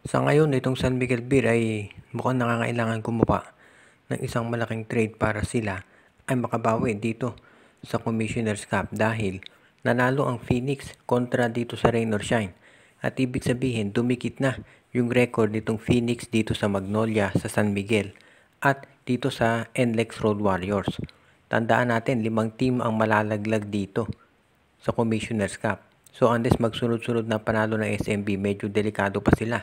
Sa ngayon, itong San Miguel Beer ay mukhang nangangailangan gumawa ng isang malaking trade para sila ay makabawi dito sa Commissioner's Cup dahil nanalo ang Phoenix kontra dito sa Rain or Shine. At ibig sabihin, dumikit na yung record nitong Phoenix dito sa Magnolia, sa San Miguel at dito sa NLEX Road Warriors. Tandaan natin, 5 team ang malalaglag dito sa Commissioner's Cup. So unless magsunod-sunod na panalo ng SMB, medyo delikado pa sila.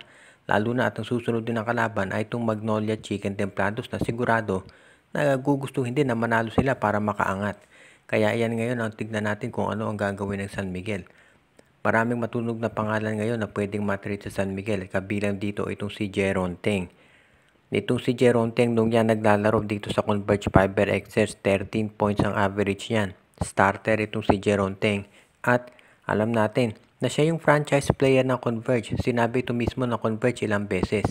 Lalo na at ang susunod din ng kalaban ay itong Magnolia Chicken Templados na sigurado na gugustuhin din na manalo sila para makaangat. Kaya yan ngayon ang tignan natin kung ano ang gagawin ng San Miguel. Maraming matunog na pangalan ngayon na pwedeng matrade sa San Miguel. Kabilang dito itong si Jeron Teng. Itong si Jeron Teng nung yan naglalaro dito sa Converge Fiber Excess, 13 points ang average yan. Starter itong si Jeron Teng. At alam natin na siya yung franchise player ng Converge. Sinabi ito mismo ng Converge ilang beses.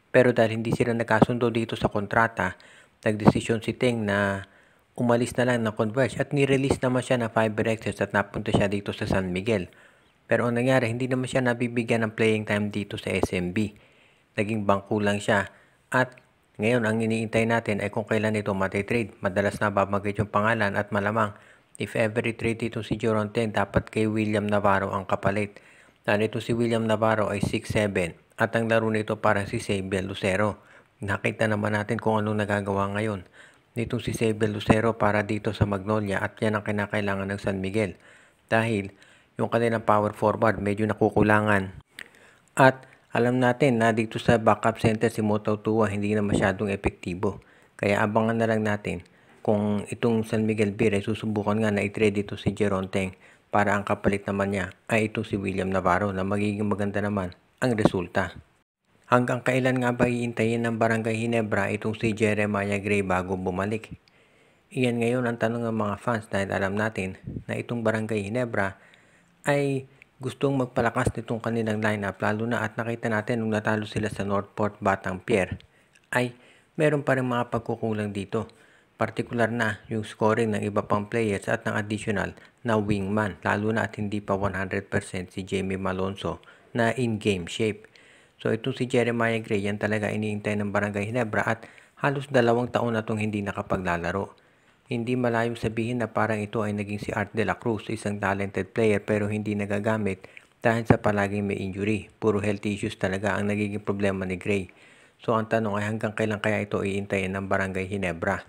Pero dahil hindi sila nagkasundo dito sa kontrata, nagdesisyon si Teng na umalis na lang ng Converge at ni-release naman siya ng Fiber Excess at napunta siya dito sa San Miguel. Pero ang nangyari, hindi naman siya nabibigyan ng playing time dito sa SMB. Naging bangko lang siya at ngayon ang iniintay natin ay kung kailan ito matitrade. Madalas na babanggit yung pangalan at malamang if ever i-trade ito si Jeron Teng, dapat kay William Navarro ang kapalit. Dahil ito si William Navarro ay 6'7" at ang laro nito parang si Xavier Lucero. Nakita naman natin kung anong nagagawa ngayon nitong si Xavier Lucero para dito sa Magnolia at yan ang kinakailangan ng San Miguel. Dahil yung kanilang power forward medyo nakukulangan. At alam natin na dito sa backup center si Motau Tua hindi na masyadong epektibo. Kaya abangan na lang natin kung itong San Miguel Beer ay susubukan nga na i-trade ito si Jeron Teng para ang kapalit naman niya ay ito si William Navarro na magiging maganda naman ang resulta. Hanggang kailan nga ba iintayin ng Barangay Ginebra itong si Jeremiah Gray bago bumalik? Iyan ngayon ang tanong ng mga fans dahil alam natin na itong Barangay Ginebra ay gustong magpalakas nitong kanilang lineup lalo na at nakita natin nung natalo sila sa Northport Batang Pier ay meron pa rin mga pagkukulang dito. Partikular na yung scoring ng iba pang players at ng additional na wingman lalo na at hindi pa 100% si Jamie Malonzo na in-game shape. So itong si Jeremiah Gray yan talaga iniintay ng Barangay Ginebra at halos 2 taon na itong hindi nakapaglalaro. Hindi malayong sabihin na parang ito ay naging si Art de la Cruz, isang talented player pero hindi nagagamit dahil sa palaging may injury. Puro health issues talaga ang nagiging problema ni Gray. So ang tanong ay hanggang kailan kaya ito iintayin ng Barangay Ginebra?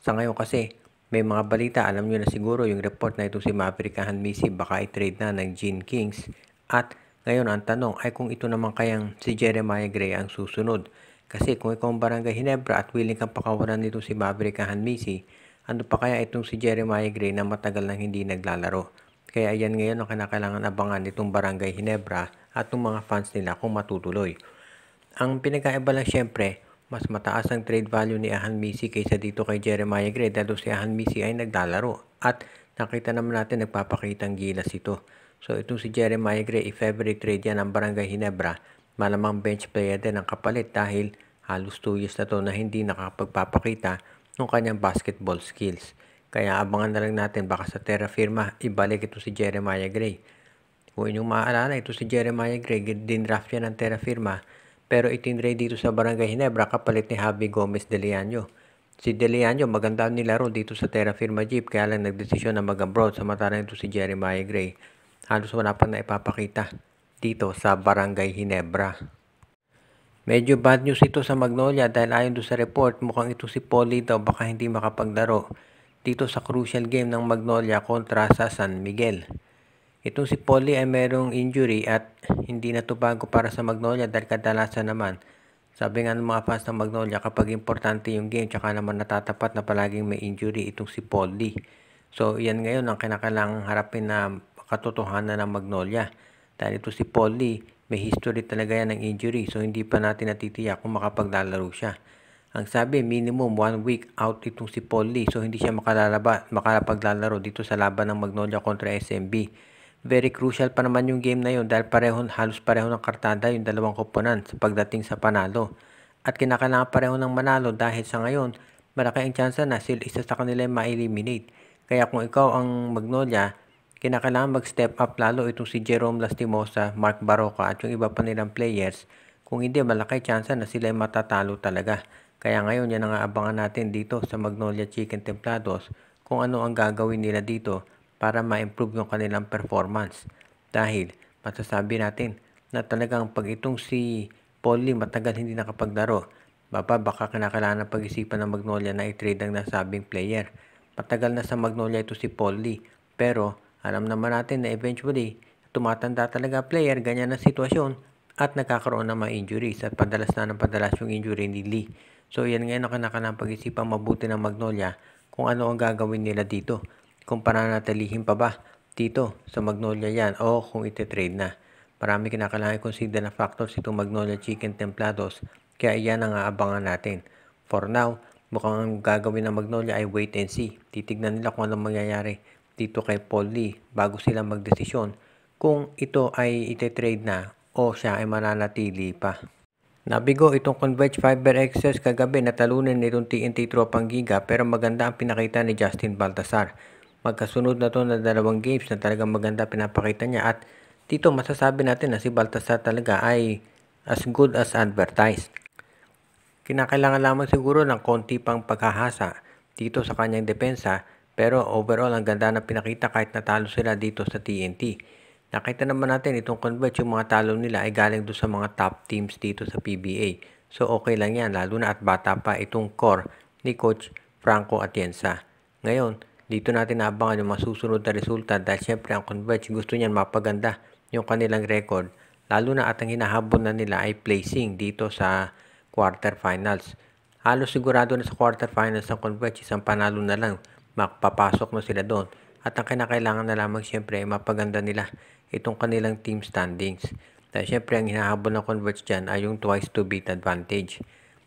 Sa ngayon kasi, may mga balita, alam nyo na siguro yung report na ito si Maverick Hanmisi baka i-trade na ng Gene Kings. At ngayon ang tanong ay kung ito naman kayang si Jeremiah Gray ang susunod. Kasi kung ikaw ang Barangay Ginebra at willing kang pakawalan nito si Maverick Hanmisi, ano pa kaya itong si Jeremiah Gray na matagal nang hindi naglalaro? Kaya yan ngayon ang kinakailangan abangan nitong Barangay Ginebra at ng mga fans nila kung matutuloy. Ang pinagkaiba lang syempre, mas mataas ang trade value ni Ahan Misi kaysa dito kay Jeremiah Gray dahil si Ahan Misi ay naglalaro at nakita naman natin nagpapakitang gilas ito. So itong si Jeremiah Gray, if ever trade yan ang Barangay Ginebra, malamang bench player din ang kapalit dahil halos 2 years na to na hindi nakapagpapakita ng kanyang basketball skills. Kaya abangan na lang natin baka sa Terra Firma ibalik ito si Jeremiah Gray. Kung inyong maaalala, ito si Jeremiah Gray, din-draft yan ng Terra Firma pero itinrade dito sa Barangay Ginebra kapalit ni Javi Gomez de Leaño. Si de Leaño maganda nilaro dito sa Terra Firma Jeep kaya lang nagdesisyon na mag-abroad samantalang ito si Jeremiah Gray. Halos wala pa na ipapakita dito sa Barangay Ginebra. Medyo bad news ito sa Magnolia dahil ayon doon sa report mukhang ito si Polly daw baka hindi makapaglaro dito sa crucial game ng Magnolia kontra sa San Miguel. Itong si Polly ay merong injury at hindi na ito bago para sa Magnolia dahil kadalasan naman sabi nga ng mga fans ng Magnolia kapag importante yung game tsaka naman natatapat na palaging may injury itong si Polly. So yan ngayon ang kinakailangang harapin na katotohanan ng Magnolia dahil ito si Polly may history talaga yan ng injury so hindi pa natin natitiyak kung makapaglalaro siya. Ang sabi minimum 1 week out itong si Polly so hindi siya makapaglalaro dito sa laban ng Magnolia kontra SMB. Very crucial pa naman yung game na yun dahil halos pareho ng kartada yung dalawang koponan sa pagdating sa panalo. At kinakailangan pareho ng manalo dahil sa ngayon malaki ang tsansa na isa sa kanila ma-eliminate. Kaya kung ikaw ang Magnolia, kinakailangan mag-step up lalo itong si Jerome Lastimosa, Mark Baroka at yung iba pa nilang players Kung hindi, malaki chance na sila ay matatalo talaga. Kaya ngayon, yan ang aabangan natin dito sa Magnolia Chicken Templados kung ano ang gagawin nila dito para ma-improve yung kanilang performance. Dahil masasabi natin na talagang pag itong si Polly matagal hindi nakapaglaro, baka kinakailangan pag-isipan ng Magnolia na i-trade ang nasabing player. Matagal na sa Magnolia ito si Polly, pero alam naman natin na eventually tumatanda talaga player, ganyan ang sitwasyon at nagkakaroon ng mga injuries at padalas yung injury ni Lee. So yan ngayon ang kinakailangan pag-isipan mabuti ng Magnolia kung ano ang gagawin nila dito. Kung pananatilihin pa ba dito sa Magnolia yan o kung iti-trade na. Marami kinakailangan i-consider na factors itong Magnolia Chicken Templados, kaya yan ang aabangan natin. For now, mukhang ang gagawin ng Magnolia ay wait and see. Titignan nila kung anong mangyayari dito kay Paul Lee bago sila magdesisyon kung ito ay iti-trade na o siya ay mananatili pa. Nabigo itong Converge Fiber Exercise kagabi na talunin nitong TNT Tropang Giga, pero maganda ang pinakita ni Justin Baltasar. Magkasunod na to na 2 games na talagang maganda pinapakita niya at dito masasabi natin na si Baltasar talaga ay as good as advertised. Kinakailangan lamang siguro ng konti pang paghahasa dito sa kanyang depensa, pero overall ang ganda na pinakita kahit natalo sila dito sa TNT. Nakita naman natin itong Converge, yung mga talo nila ay galing doon sa mga top teams dito sa PBA. So okay lang yan, lalo na at bata pa itong core ni Coach Franco Atienza. Ngayon, dito natin naabangan yung masusunod na resulta dahil syempre ang Converge gusto niyan mapaganda yung kanilang record. Lalo na at ang hinahabol na nila ay placing dito sa quarterfinals. Halos sigurado na sa quarterfinals ng Converge, isang panalo na lang, makapapasok na sila doon. At ang kinakailangan na lamang syempre ay mapaganda nila itong kanilang team standings. Dahil syempre ang hinahabol ng Converge dyan ay yung twice to beat advantage.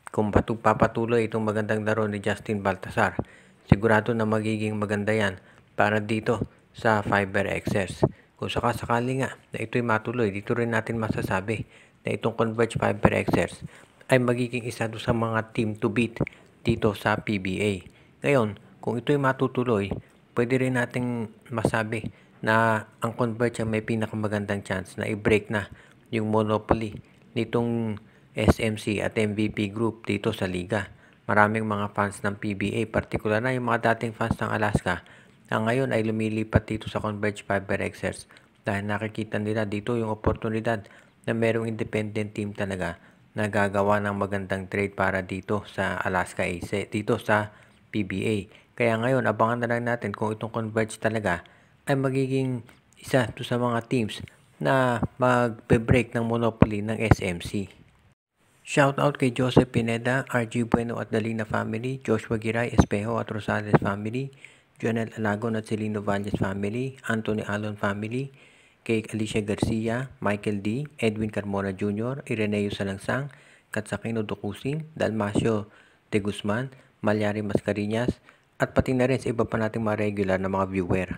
Kung papatuloy itong magandang laro ni Justin Baltasar, sigurado na magiging maganda yan para dito sa Fiber Xers. Kung sakasakali nga na ito'y matuloy, dito rin natin masasabi na itong Converge Fiber Xers ay magiging isa sa mga team to beat dito sa PBA. Ngayon, kung ito'y matutuloy, pwede rin nating masabi na ang Converge ang may pinakamagandang chance na i-break na yung monopoly nitong SMC at MVP group dito sa liga. Maraming mga fans ng PBA, partikular na yung mga dating fans ng Alaska, na ngayon ay lumilipat dito sa Converge Fiber Xers dahil nakikita nila dito yung oportunidad na merong independent team talaga na gagawa ng magandang trade para dito sa Alaska AC, dito sa PBA. Kaya ngayon, abangan na lang natin kung itong Converge talaga ay magiging isa sa mga teams na magbe-break ng monopoly ng SMC. Shoutout kay Joseph Pineda, RG Bueno at Dalina family, Joshua Giray, Espejo at Rosales family, Jonel Alagon at Celino Valles family, Anthony Alon family, kay Alicia Garcia, Michael D., Edwin Carmona Jr., Ireneo Salangsang, Katsakino Dukusin, Dalmasio De Guzman, Malyari Mascarinas, at pati na rin sa iba pa nating mga regular na mga viewer.